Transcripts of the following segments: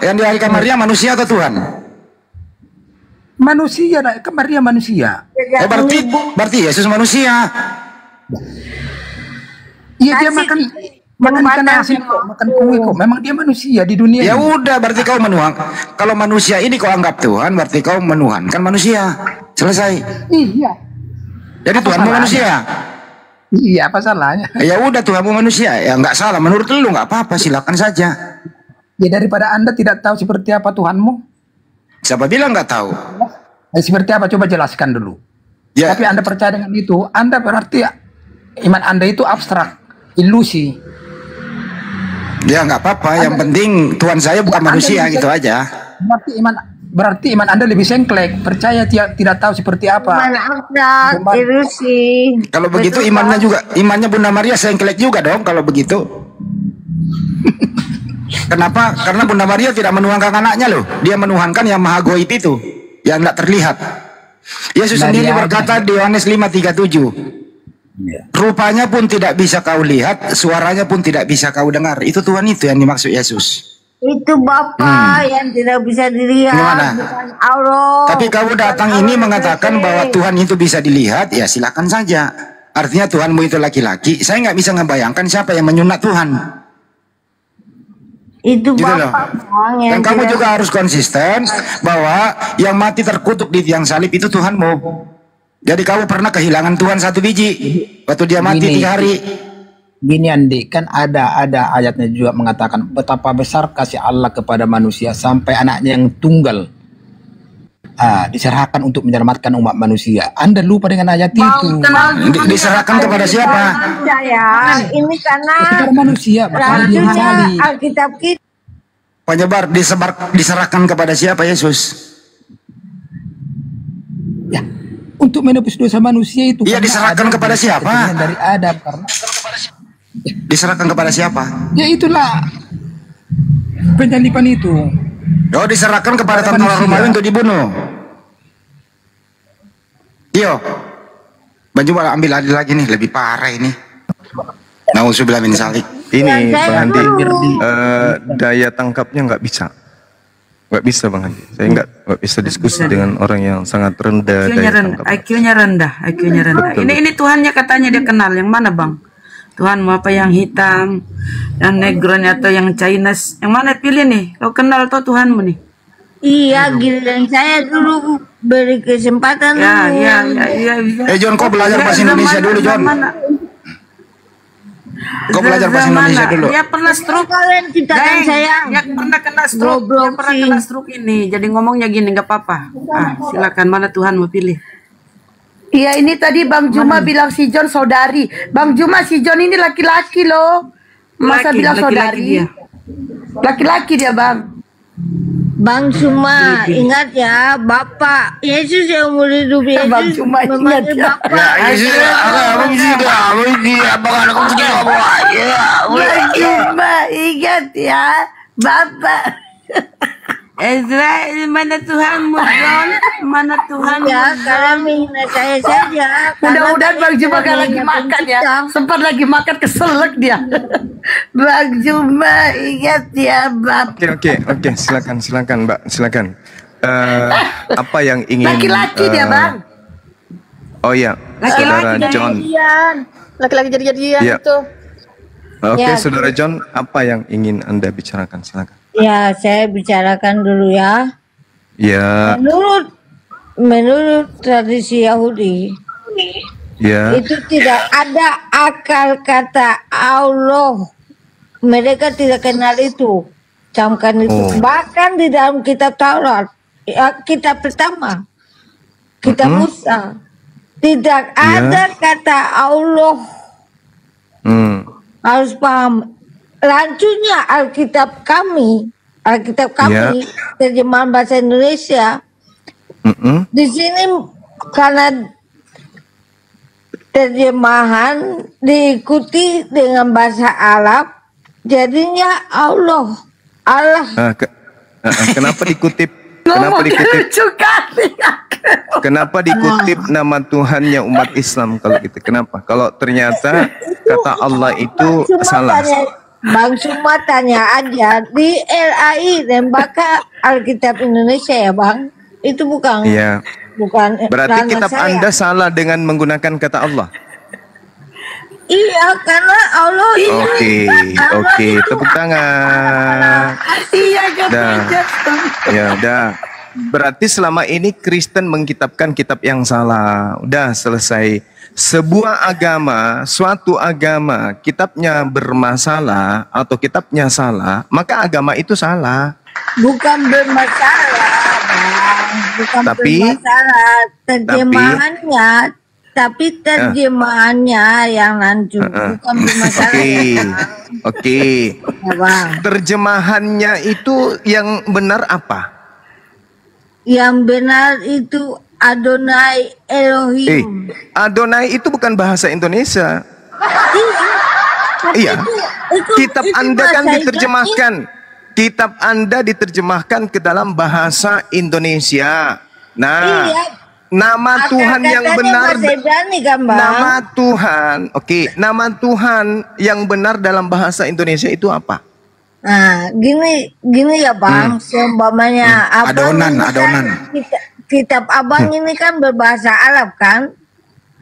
yang dilahirkan Maria manusia atau Tuhan? Manusia, kan Maria manusia. Berarti Yesus manusia. Iya, dia makan ikan asin kok, makan kue kok. Memang dia manusia di dunia. Ya udah, berarti kau menuhan. Kalau manusia ini kau anggap Tuhan, berarti kau menuhankan manusia. Selesai. Iya. Jadi Tuhanmu manusia. Iya, apa salahnya? Ya udah, Tuhanmu manusia. Ya nggak salah. Menurut lu nggak apa-apa, silakan saja. Ya daripada Anda tidak tahu seperti apa Tuhanmu. Siapa bilang nggak tahu? Seperti apa? Coba jelaskan dulu. Ya. Tapi Anda percaya dengan itu, Anda berarti iman Anda itu abstrak, ilusi. Ya nggak apa-apa. Yang penting Tuhan saya bukan manusia, gitu aja. Berarti iman Anda lebih sengklek, percaya tidak tahu seperti apa. Ilusi. Kalau begitu imannya Bunda Maria sengklek juga dong kalau begitu. Kenapa? Karena Bunda Maria tidak menuhankan anaknya loh. Dia menuhankan yang maha goib itu, yang tidak terlihat. Yesus sendiri berkata di Yohanes 5:37. Rupanya pun tidak bisa kau lihat, suaranya pun tidak bisa kau dengar. Itu Tuhan itu yang dimaksud Yesus. Itu Bapa yang tidak bisa dilihat. Gimana? Bukan Allah. Tapi kamu datang ini mengatakan bahwa Tuhan itu bisa dilihat, ya silakan saja. Artinya Tuhanmu itu laki-laki. Saya nggak bisa ngebayangkan siapa yang menyunat Tuhan. Itu Gitu Bapa. Dan kamu juga harus konsisten bahwa yang mati terkutuk di tiang salib itu Tuhanmu. Jadi kamu pernah kehilangan Tuhan satu biji waktu dia mati 3 hari. Gini Andi, kan ada ayatnya juga mengatakan betapa besar kasih Allah kepada manusia sampai anaknya yang tunggal diserahkan untuk menyelamatkan umat manusia. Anda lupa dengan ayat itu. Diserahkan kepada siapa? Ya, ini karena kepada manusia. rancunya Alkitab kita. Penyebar diserahkan kepada siapa Yesus? Ya, untuk menebus dosa manusia itu. Iya, diserahkan kepada siapa? Dari Adam karena diserahkan kepada siapa? ya itulah penyalipan itu. Oh, diserahkan kepada tentara Romawi untuk dibunuh. Iyo, baju malah ambil lagi nih, lebih parah ini. Nauzubillah min dzalik. Ini Bang Andi, daya tangkapnya nggak bisa. Nggak bisa Bang Andi. Saya nggak bisa diskusi dengan orang yang sangat rendah. IQ-nya rendah. Ini Tuhannya katanya dia kenal. Yang mana Bang? Tuhan mau apa, yang hitam, yang negronya atau yang Chinese? Yang mana pilih nih? Kau kenal tuh Tuhanmu nih? Iya, giliran saya dulu beri kesempatan dulu. Iya. John, kau belajar bahasa Indonesia dulu, John. Kau belajar bahasa Indonesia dulu. Dia pernah stroke. Kalian ciptakan saya. Dia pernah kena stroke. Dia pernah kena stroke ini. Jadi ngomongnya gini, nggak apa-apa. Silakan, mana Tuhan mau pilih? Iya, ini tadi Bang Juma bilang si John saudari. Bang Juma, si John ini laki-laki loh. Masa bilang saudari? Laki-laki dia Bang. Bang Juma, ingat ya, Bapak Yesus yang umur hidup Yesus. Bang Juma ingat ya. Bang Juma ingat ya, Bapak. Ezra, mana Tuhanmu, John? Mana Tuhan? Ya, kalian menghina saya saja. Mudah-mudahan Bang Juma gak lagi makan ya. Sempat lagi makan keselak dia. Bang Juma ingat ya, Bapak. Oke, silakan Mbak, silakan. Apa yang ingin? Laki-laki dia Bang. Oh iya, Saudara John. Laki-laki jadi-jadian Ya. itu. Oke, Ya. Saudara John, apa yang ingin Anda bicarakan? Silakan. Ya, saya bicarakan dulu ya. Ya, Menurut tradisi Yahudi, ya. itu tidak ada akal kata Allah. Mereka tidak kenal itu, camkan itu. Bahkan di dalam kitab Taurat, kitab pertama, kitab Musa, tidak ada kata Allah. Harus paham. Rancunya Alkitab kami, terjemahan bahasa Indonesia. Di sini karena terjemahan diikuti dengan bahasa Arab, jadinya Allah. Kenapa dikutip? Kenapa dikutip nama Tuhannya umat Islam kalau gitu? Kenapa? Kalau ternyata kata Allah itu salah. Bang Suma tanya aja di LAI Lembaga Alkitab Indonesia ya Bang. Itu bukan Iya. bukan Berarti ranah kitab saya. Anda salah dengan menggunakan kata Allah. Iya karena Allah Oke, tepuk tangan. Iya Dah. katanya. Ya, udah. Berarti selama ini Kristen mengkitabkan kitab yang salah. Udah selesai. Sebuah agama, suatu agama, kitabnya bermasalah atau kitabnya salah, maka agama itu salah. bukan bermasalah Bang. Bukan Tapi- bermasalah terjemahannya tapi terjemahannya yang lanjut bukan bermasalah Oke, ya, Bang. oke. Ya, Bang. Terjemahannya itu yang benar apa? Yang benar itu Adonai Elohim. Adonai itu bukan bahasa Indonesia. Iya. Kitab Anda kan bahasa diterjemahkan. Kitab Anda diterjemahkan ke dalam bahasa Indonesia. Nah, Iya. nama Tuhan yang Katanya benar, bahasa Ibrani kan, Bang? nama Tuhan, nama Tuhan yang benar dalam bahasa Indonesia itu apa? Nah, gini ya Bang, seumpamanya Abang Adonan, ini kan adonan. kitab Abang ini kan berbahasa Arab kan?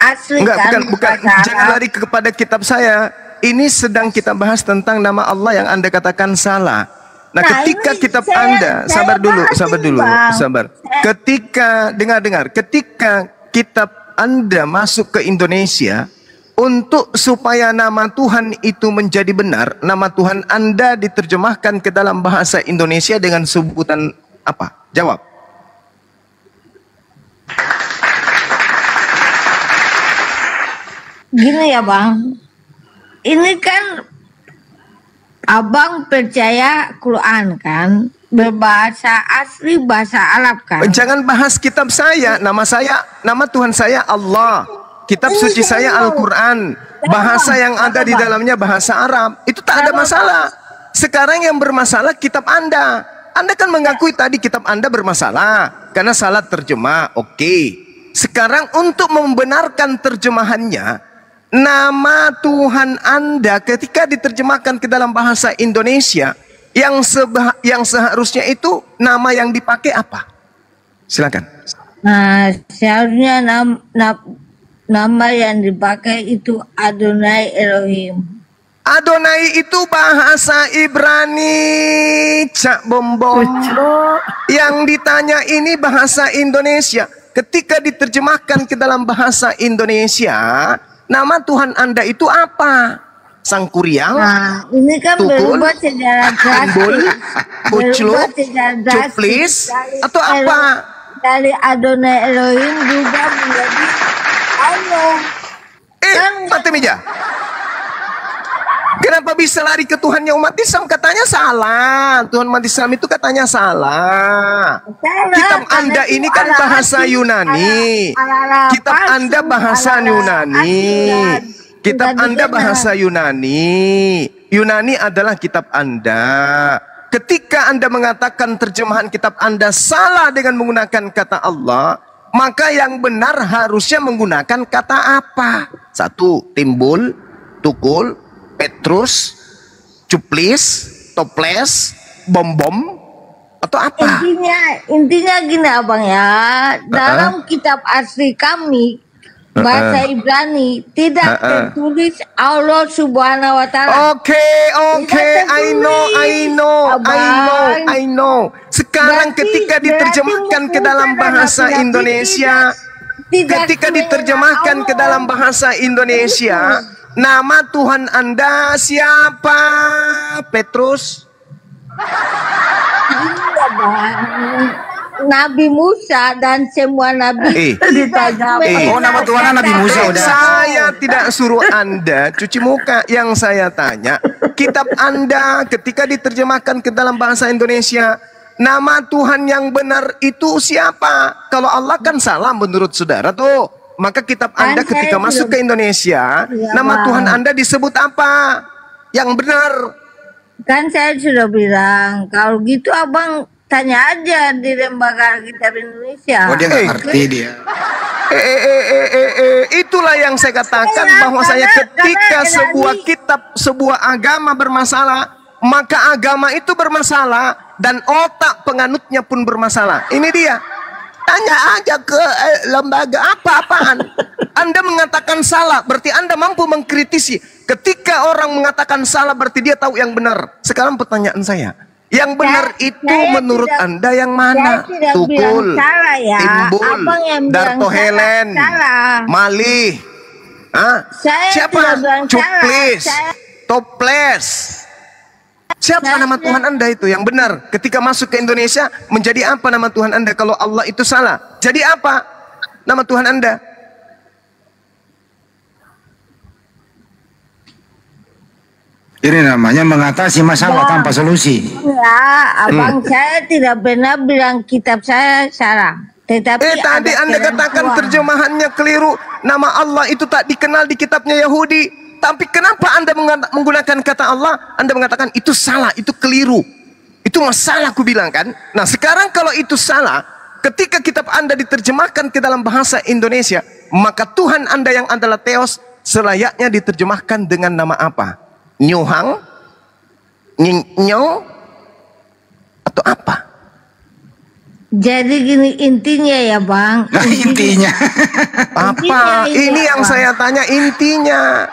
Asli Enggak, kan? bukan. berbahasa Jangan Arab. lari kepada kitab saya. Ini sedang kita bahas tentang nama Allah yang Anda katakan salah. Nah, Nah, ketika ini kitab saya- Anda, saya sabar dulu, bahas sabar ini, dulu, Bang. sabar. Ketika dengar, ketika kitab Anda masuk ke Indonesia, untuk supaya nama Tuhan itu menjadi benar, nama Tuhan Anda diterjemahkan ke dalam bahasa Indonesia dengan sebutan apa? Jawab. Gini ya Bang, ini kan Abang percaya Quran kan? Berbahasa asli bahasa Arab kan? Jangan bahas kitab saya, nama Tuhan saya Allah. Kitab suci saya Al-Quran. Bahasa yang ada di dalamnya bahasa Arab. Itu tak ada masalah. Sekarang yang bermasalah kitab Anda. Anda kan mengakui tadi kitab Anda bermasalah karena salah terjemah. Oke. Sekarang untuk membenarkan terjemahannya, nama Tuhan Anda ketika diterjemahkan ke dalam bahasa Indonesia, yang seharusnya itu nama yang dipakai apa? Silakan. Nah, seharusnya nama yang dipakai itu Adonai Elohim. Adonai itu bahasa Ibrani, Cak Bombom. Yang ditanya ini bahasa Indonesia. Ketika diterjemahkan ke dalam bahasa Indonesia, nama Tuhan Anda itu apa? Sang Kuriang, Nah, ini kan Tukul, berubah secara Timbul, drastis. Ucluk, Berubah secara drastis. Cuplis, Dari atau apa? Dari Adonai Elohim juga menjadi Allah. Mati meja. Kenapa bisa lari ke Tuhannya umat Islam? Katanya salah. Tuhan umat Islam itu katanya salah. Kitab Anda ini kan bahasa Yunani. Kitab Anda bahasa Yunani. Kitab Anda bahasa Yunani. Yunani adalah kitab Anda. Ketika Anda mengatakan terjemahan kitab Anda salah dengan menggunakan kata Allah, maka yang benar harusnya menggunakan kata apa? Satu, timbul, tukul, Petrus, cuplis, toples, bom-bom, atau apa? Intinya gini abang ya, dalam kitab asli kami bahasa Ibrani tidak tertulis Allah Subhanahu Wa Taala. Oke, I know. Sekarang ketika diterjemahkan ke dalam bahasa Indonesia, ketika diterjemahkan ke dalam bahasa Indonesia, nama Tuhan Anda siapa? Petrus? Nabi Musa dan semua nabi Ditanya Oh, nama Tuhan Nabi Musa udah. Saya tidak suruh Anda cuci muka. Yang saya tanya, kitab Anda ketika diterjemahkan ke dalam bahasa Indonesia, nama Tuhan yang benar itu siapa? Kalau Allah kan salah menurut saudara tuh. Maka kitab Anda Kan ketika saya masuk ke Indonesia, Iya, nama Bang. Tuhan Anda disebut apa? Yang benar. Kan saya sudah bilang kalau gitu abang tanya aja di Lembaga Alkitab Indonesia. Oh, dia nggak ngerti dia. Itulah yang saya katakan bahwasanya ketika sebuah kitab, sebuah agama bermasalah, maka agama itu bermasalah dan otak penganutnya pun bermasalah. Ini dia. Tanya aja ke lembaga apa-apaan. Anda mengatakan salah, berarti Anda mampu mengkritisi. Ketika orang mengatakan salah, berarti dia tahu yang benar. Sekarang pertanyaan saya, yang benar itu menurut Anda yang mana? Tukul, Timbul, Darto Helen, Malih, siapa? Cuplis, Toples. Siapa nama Tuhan Anda itu yang benar? Ketika masuk ke Indonesia, menjadi apa nama Tuhan Anda? Kalau Allah itu salah, jadi apa nama Tuhan Anda? Ini namanya mengatasi masalah tanpa solusi. Ya, abang saya tidak pernah bilang kitab saya salah. Tetapi tadi Anda katakan terjemahannya keliru. Nama Allah itu tak dikenal di kitabnya Yahudi. Tapi kenapa Anda menggunakan kata Allah? Anda mengatakan itu salah, itu keliru. Itu masalah, aku bilang kan. Nah sekarang kalau itu salah, ketika kitab Anda diterjemahkan ke dalam bahasa Indonesia, maka Tuhan Anda yang adalah Theos selayaknya diterjemahkan dengan nama apa? Nyuhang, Nyong, atau apa? Jadi gini intinya ya bang. Intinya. Apa? Ini yang saya tanya intinya.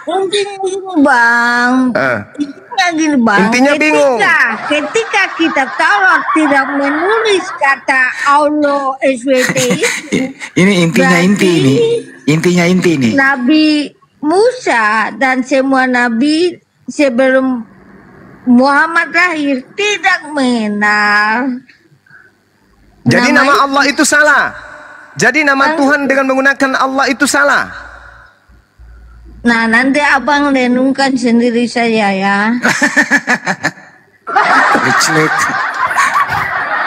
Intinya gini bang. Intinya gini bang. Intinya bingung. Ketika kitab Taurat tidak menulis kata Allah SWT. Ini intinya inti ini. Intinya inti ini. Nabi Musa dan semua nabi sebelum Muhammad lahir tidak mengenal. Jadi nama Allah itu salah. Jadi nama Tuhan dengan menggunakan Allah itu salah. Nah nanti abang renungkan sendiri saya ya.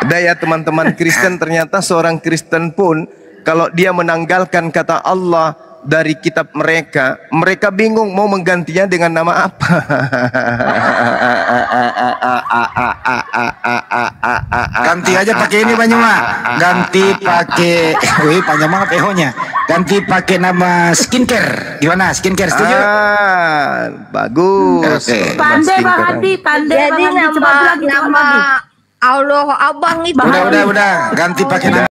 Ada ya teman-teman Kristen, ternyata seorang Kristen pun kalau dia menanggalkan kata Allah dari kitab mereka, mereka bingung mau menggantinya dengan nama apa. Ganti aja pakai ini Banyuma. Ganti pakai, wih panjang banget PH-nya. Ganti pakai nama skincare. Gimana? Skincare setuju? Bagus. Okay. Pandai Bang Adi, pandai Jadi Bang Adi. Coba bilang nama Allah abang itu. Udah. Ganti pakai nama